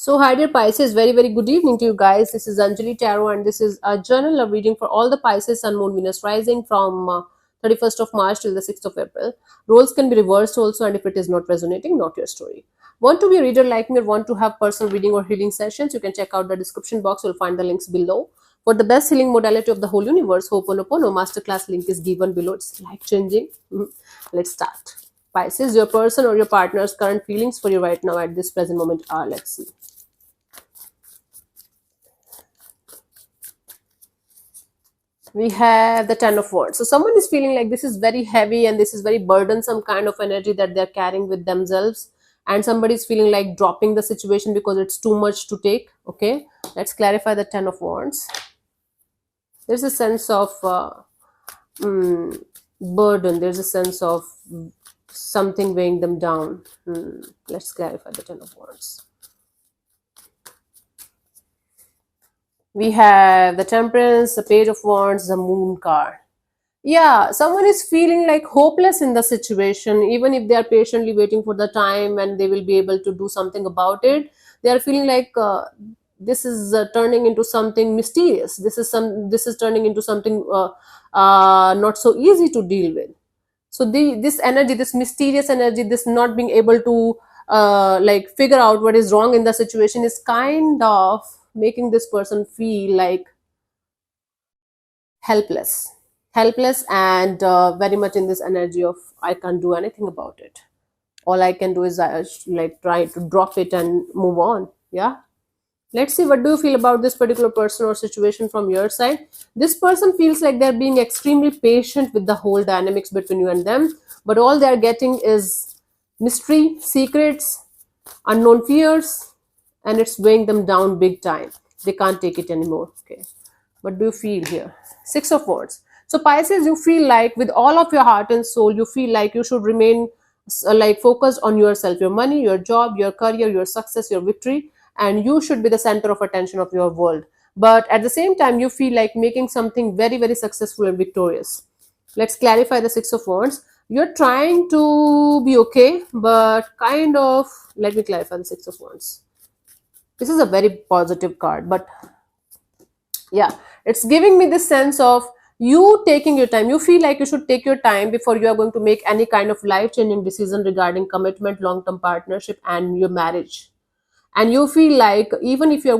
So, hi dear Pisces, very good evening to you guys. This is Anjali Tarot, and this is a journal of reading for all the Pisces Sun, Moon, Venus rising from 31st of March till the 6th of April. Roles can be reversed also, and if it is not resonating, not your story. Want to be a reader like me or want to have personal reading or healing sessions? You can check out the description box. You'll find the links below. For the best healing modality of the whole universe, Ho'oponopono masterclass link is given below. It's life changing. Let's start. Pisces, your person or your partner's current feelings for you right now at this present moment are, let's see. We have the Ten of Wands. So someone is feeling like this is very heavy and this is very burdensome kind of energy that they're carrying with themselves, and somebody is feeling like dropping the situation because it's too much to take. Okay, let's clarify the Ten of Wands. There's a sense of mm, burden. There's a sense of something weighing them down. Let's clarify the Ten of Wands. We have the Temperance, the Page of Wands, the Moon card. Yeah, someone is feeling like hopeless in the situation, even if they are patiently waiting for the time and they will be able to do something about it. They are feeling like this is turning into something mysterious. This is turning into something not so easy to deal with. So this energy, this mysterious energy, this not being able to like figure out what is wrong in the situation is kind of making this person feel like helpless and very much in this energy of I can't do anything about it. All I can do is like try to drop it and move on. Yeah, let's see, what do you feel about this particular person or situation from your side? This person feels like they're being extremely patient with the whole dynamics between you and them, but all they're getting is mystery, secrets, unknown fears, and it's weighing them down big time. They can't take it anymore. Okay, what do you feel here? Six of Wands. So Pisces, you feel like with all of your heart and soul, you feel like you should remain like focused on yourself, your money, your job, your career, your success, your victory, and you should be the center of attention of your world. But at the same time, you feel like making something very successful and victorious. Let's clarify the Six of Wands. You're trying to be okay, but kind of, let me clarify the Six of Wands. This is a very positive card, but yeah, it's giving me this sense of you taking your time. You feel like you should take your time before you are going to make any kind of life changing decision regarding commitment, long term partnership, and your marriage. And you feel like even if you are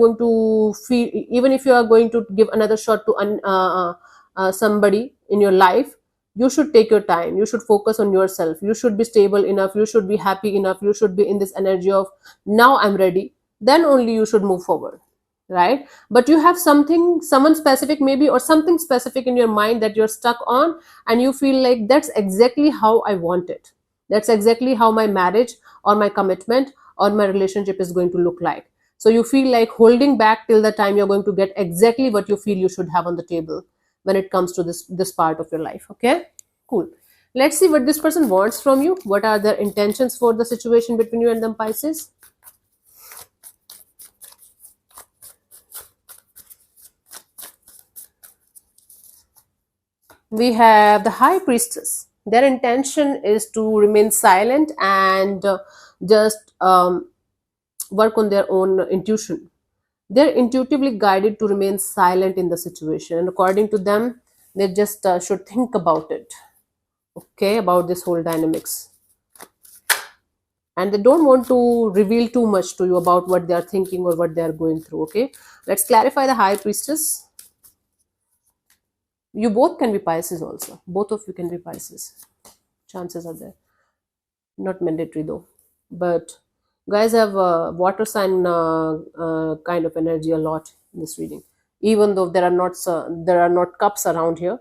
going to give another shot to somebody in your life, you should take your time. You should focus on yourself. You should be stable enough. You should be happy enough. You should be in this energy of now I'm ready. Then only you should move forward, right? But you have someone specific maybe, or something specific in your mind that you're stuck on, and you feel like that's exactly how I want it. That's exactly how my marriage or my commitment or my relationship is going to look like. So you feel like holding back till the time you're going to get exactly what you feel you should have on the table when it comes to this part of your life. Okay, cool. Let's see what this person wants from you. What are their intentions for the situation between you and them, Pisces? We have the High Priestess. Their intention is to remain silent and just work on their own intuition. They're intuitively guided to remain silent in the situation, and according to them, they just should think about it, okay, about this whole dynamics. And they don't want to reveal too much to you about what they are thinking or what they are going through. Okay, let's clarify the High Priestess. You both can be Pisces also. Both of you can be Pisces. Chances are there. Not mandatory though. But guys have water sign kind of energy a lot in this reading. Even though there are not cups around here,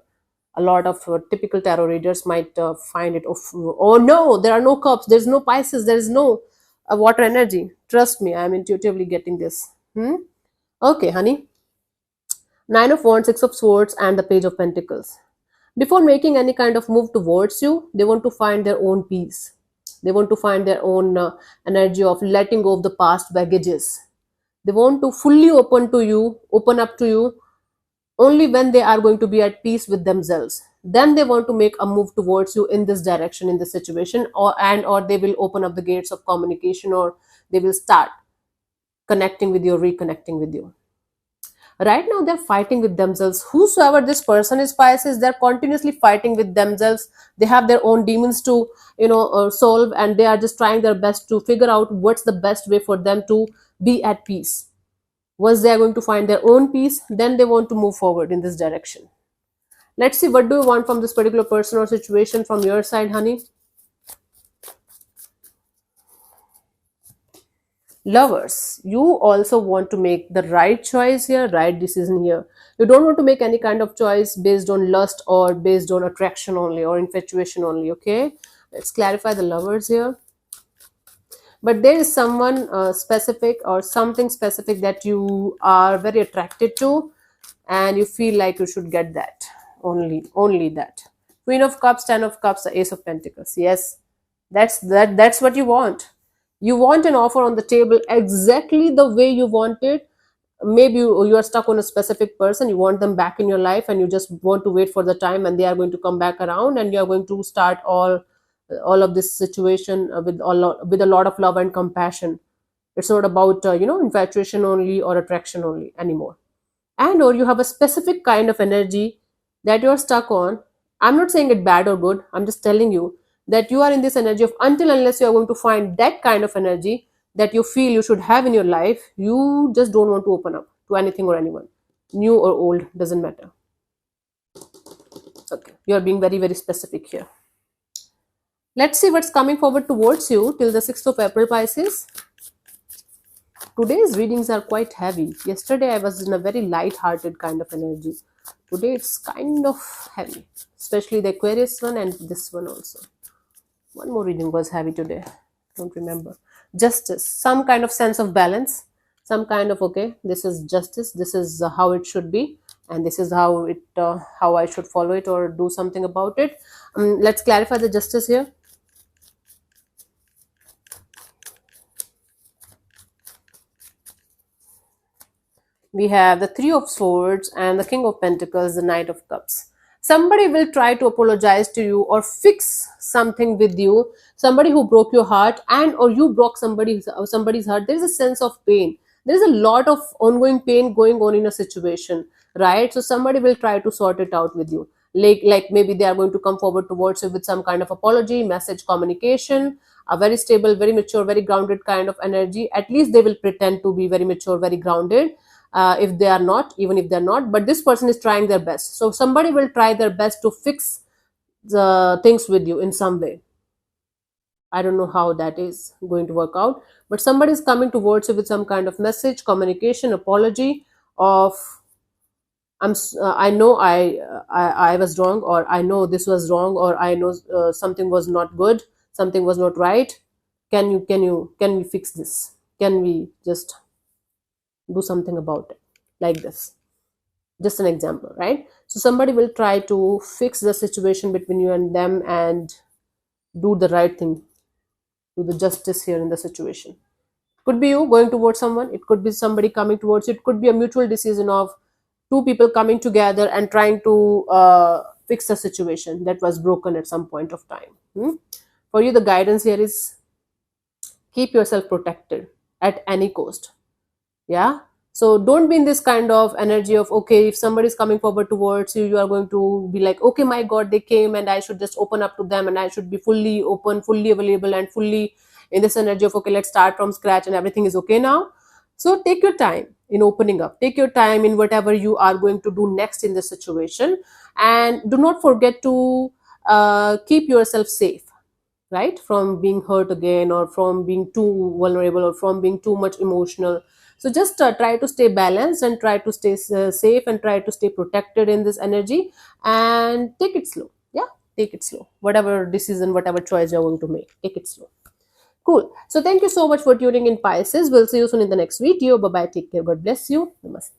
a lot of typical tarot readers might find it of, oh no, there are no cups, there's no Pisces, there is no water energy. Trust me, I'm intuitively getting this. Okay, honey. Nine of Wands, Six of Swords, and the Page of Pentacles. Before making any kind of move towards you, they want to find their own peace. They want to find their own energy of letting go of the past baggages. They want to fully open up to you only when they are going to be at peace with themselves. Then they want to make a move towards you in this direction, in this situation, or they will open up the gates of communication, or they will start connecting with you, reconnecting with you. Right now they're fighting with themselves. Whosoever this person is, Pisces, they're continuously fighting with themselves. They have their own demons to solve, and they are just trying their best to figure out what's the best way for them to be at peace. Once they are going to find their own peace, then they want to move forward in this direction. Let's see, what do you want from this particular person or situation from your side, honey? Lovers, you also want to make the right choice here, right decision here. You don't want to make any kind of choice based on lust or based on attraction only or infatuation only. Okay, let's clarify the lovers here. But there is someone specific or something specific that you are very attracted to, and you feel like you should get that, only that. Queen of Cups, Ten of Cups, the Ace of Pentacles. Yes, that's what you want. You want an offer on the table exactly the way you want it. Maybe you are stuck on a specific person, you want them back in your life, and you just want to wait for the time and they are going to come back around, and you are going to start all of this situation with a lot of love and compassion. It's not about infatuation only or attraction only anymore. And or you have a specific kind of energy that you're stuck on. I'm not saying it bad or good, I'm just telling you that you are in this energy of, until unless you are going to find that kind of energy that you feel you should have in your life, you just don't want to open up to anything or anyone, new or old, doesn't matter. Okay, you are being very, very specific here. Let's see what's coming forward towards you till the 6th of April, Pisces. Today's readings are quite heavy. Yesterday I was in a very light-hearted kind of energy. Today it's kind of heavy, especially the Aquarius one and this one also. One more reading was heavy today. Don't remember. Justice, some kind of sense of balance, some kind of, okay, this is justice, this is how it should be, and this is how I should follow it or do something about it. Let's clarify the justice here. We have the Three of Swords and the King of Pentacles, the Knight of Cups. Somebody will try to apologize to you or fix something with you. Somebody who broke your heart, and or you broke somebody's heart. There is a sense of pain. There is a lot of ongoing pain going on in a situation, right? So somebody will try to sort it out with you. Like maybe they are going to come forward towards you with some kind of apology, message, communication, a very stable, very mature, very grounded kind of energy. At least they will pretend to be very mature, very grounded. If they are not, even if they're not, but this person is trying their best. So somebody will try their best to fix the things with you in some way. I don't know how that is going to work out, but somebody is coming towards you with some kind of message, communication, apology of, I know I was wrong, or I know this was wrong, or I know something was not good, something was not right. Can we fix this? Can we just do something about it? Like this, just an example, right? So somebody will try to fix the situation between you and them and do the right thing, do the justice here in the situation. Could be you going towards someone, it could be somebody coming towards you, it could be a mutual decision of two people coming together and trying to fix a situation that was broken at some point of time. For you, the guidance here is keep yourself protected at any cost. Yeah, so don't be in this kind of energy of, okay, if somebody is coming forward towards you, you are going to be like, okay, my god, they came and I should just open up to them and I should be fully open, fully available, and fully in this energy of, okay, let's start from scratch and everything is okay now. So take your time in opening up, take your time in whatever you are going to do next in this situation, and do not forget to keep yourself safe, right, from being hurt again, or from being too vulnerable, or from being too much emotional. So just try to stay balanced and try to stay safe and try to stay protected in this energy, and take it slow. Yeah, take it slow. Whatever decision, whatever choice you're going to make, take it slow. Cool. So thank you so much for tuning in, Pisces. We'll see you soon in the next video. Bye bye. Take care. God bless you. Namaste.